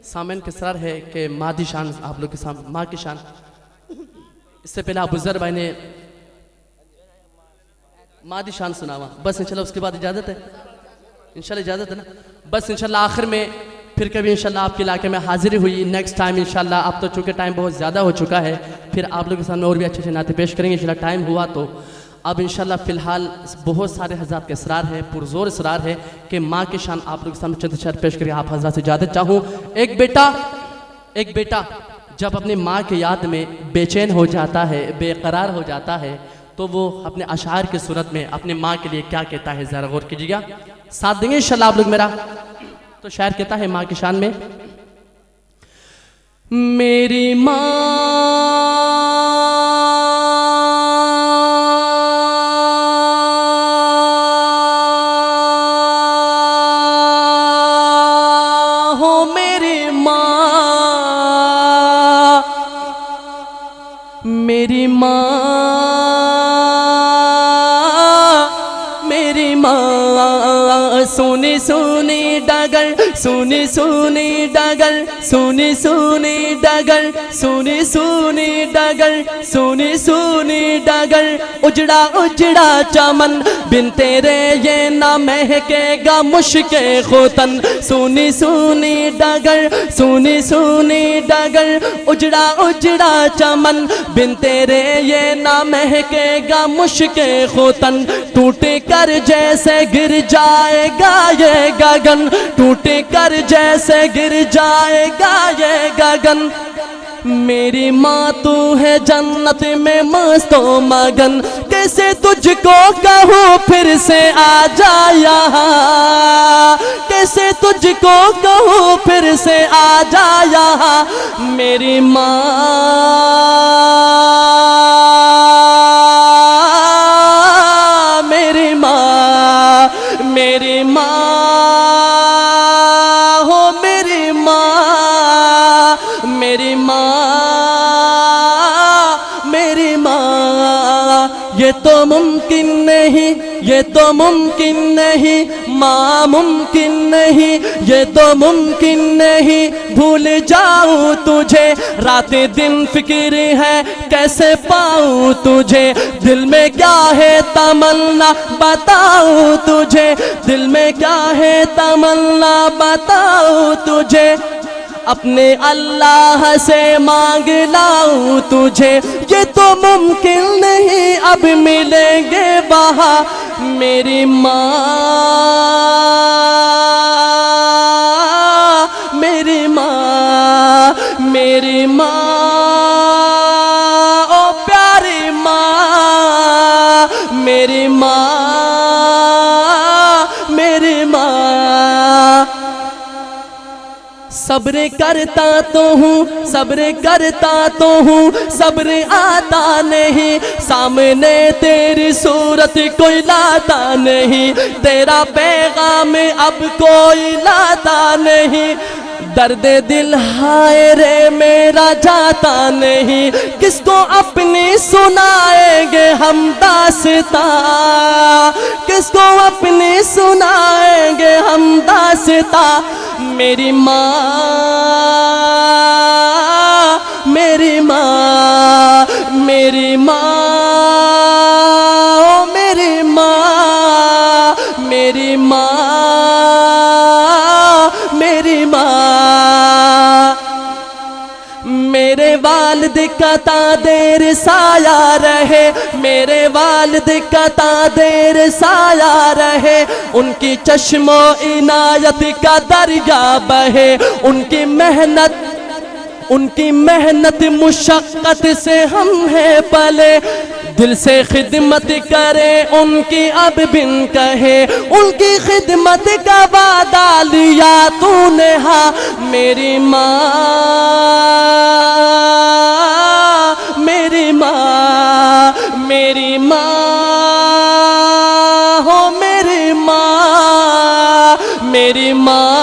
सामन के सर है कि मादी शान आप लोग के सामने माँ की शान। इससे पहले आप बुज़र भाई ने मादी शान सुना हुआ, बस इंशाल्लाह उसके बाद इजाज़त है, इंशाल्लाह इजाज़त है ना। बस इंशाल्लाह आखिर में फिर कभी इंशाल्लाह आपके इलाके में हाजिरी हुई नेक्स्ट टाइम इंशाल्लाह। अब तो चूँकि टाइम बहुत ज़्यादा हो चुका है, फिर आप लोगों के सामने और भी अच्छे अच्छे नाते पेश करेंगे इंशाल्लाह टाइम हुआ तो। अब इंशाल्लाह फ़िलहाल बहुत सारे हज़रात के इसरार है, पुरज़ोर इसरार है कि माँ की शान आप लोगों के सामने चंद शर्त पेश करके आप हज़रात से इजाज़त चाहूँ। एक बेटा जब अपनी माँ की याद में बेचैन हो जाता है, बेकरार हो जाता है, तो वो अपने अशार की सूरत में अपनी माँ के लिए क्या कहता है, ज़रा गौर कीजिएगा, साथ देंगे इंशाल्लाह आप लोग मेरा। तो शायर कहता है माँ की शान में, मेरी माँ मेरी माँ सुनी सुनी डगर, सुनी सुनी डगर, सुनी सुनी डगर, सुनी सुनी डगर, सुनी सुनी डगर, उजड़ा उजड़ा चमन बिन तेरे ये ना महकेगा मुश्के खुतन। सुनी सुनी डगर, सुनी सुनी डगर, उजड़ा उजड़ा चमन बिन तेरे ये ना महकेगा मुश्के खुतन। टूटे कर जैसे गिर जाएगा ये गगन, टूटे कर जैसे गिर जाएगा ये गगन। मेरी माँ तू है जन्नत में मस्तो मगन, कैसे तुझको कहूँ फिर से आ जा यहाँ, कैसे तुझको कहूँ फिर से आ जा यहाँ। मेरी माँ मेरी माँ हो मेरी माँ, मेरी माँ मेरी माँ। ये तो मुमकिन नहीं, ये तो मुमकिन नहीं, माँ मुमकिन नहीं, ये तो मुमकिन नहीं, भूल जाऊँ तुझे रात दिन फिक्र है कैसे पाऊँ तुझे। दिल में क्या है तमन्ना बताऊँ तुझे, दिल में क्या है तमन्ना बताऊँ तुझे। अपने अल्लाह से मांग लाऊं तुझे, ये तो मुमकिन नहीं अब मिलेंगे वहाँ। मेरी माँ मेरी माँ मेरी माँ ओ प्यारी माँ, मेरी माँ मेरी माँ। सब्र करता तो हूँ, सब्र करता तो हूँ, सब्र आता नहीं, सामने तेरी सूरत कोई लाता नहीं, तेरा पैगाम अब कोई लाता नहीं। दर्द दिल हाय रे मेरा जाता नहीं, किसको अपनी सुनाएंगे हम दास्तां, किसको अपनी सुनाएंगे हम दास्तां। मेरी माँ मेरी माँ मेरी माँ ओ मेरी माँ मेरी माँ मेरी माँ। मेरे वालिद का तादेर साया रहे, मेरे वालिद का तादेर साया रहे, उनकी चश्मो इनायत का दरिया बहे, उनकी मेहनत मुशक्कत से हम हैं पले। दिल से खिदमत करे उनकी अब बिन कहे, उनकी खिदमत का वादा लिया तूने हाँ। मेरी माँ मेरी माँ मेरी माँ हो मेरी माँ मेरी माँ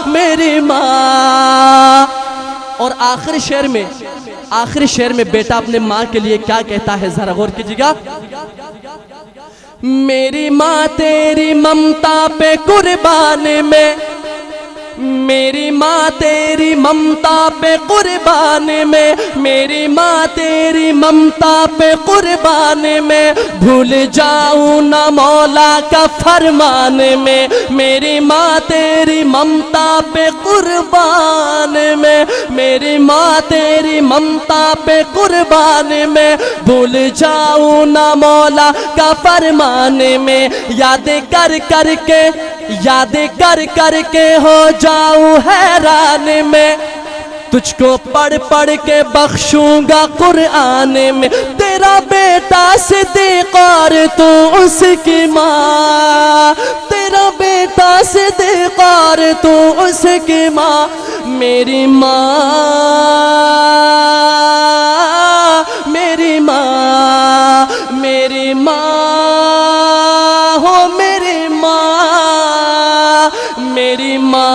मेरी माँ। और आखिरी शेर में बेटा अपने माँ के लिए क्या कहता है, जरा गौर कीजिएगा। मेरी माँ तेरी ममता पे कुर्बान में, मेरी माँ तेरी ममता पे कुर्बान में, मेरी माँ तेरी ममता पे कुर्बान में, भूल जाऊं ना मौला का फरमान में। मेरी माँ तेरी ममता पे कुर्बान में, मेरी माँ तेरी ममता पे कुर्बान में, भूल जाऊं ना मौला का फरमान में। यादें कर कर के, यादें कर कर के हो जाऊं हैरान में, तुझको पढ़ पढ़ के बख्शूंगा कुरान में। तेरा बेटा सिद्दीक़ और तू उसकी माँ, तेरा बेटा सिद्दीक़ और तू उसकी माँ। मेरी माँ, मेरी माँ, मेरी माँ हो मेरी माँ, मेरी माँ,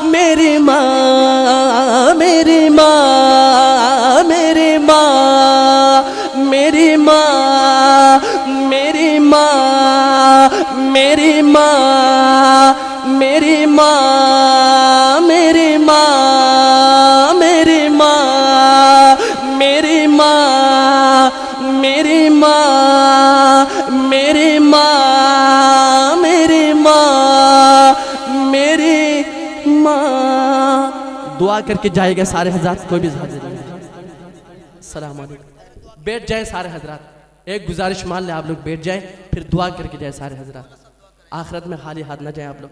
मेरी माँ, मेरी माँ, मेरी माँ, मेरी माँ, मेरी माँ, मेरी माँ, मेरी माँ, मेरी माँ, मेरी माँ, मेरी माँ, मेरी माँ, मेरी माँ, मेरी माँ, मेरी माँ। दुआ करके जाएगा सारे हजरात, कोई भी हाजिर नहीं। अस्सलाम वालेकुम। बैठ जाए सारे हजरात, एक गुजारिश मान ले आप लोग बैठ जाए, फिर दुआ करके जाए सारे हजरात, आखिरत में खाली हाथ ना जाए आप लोग।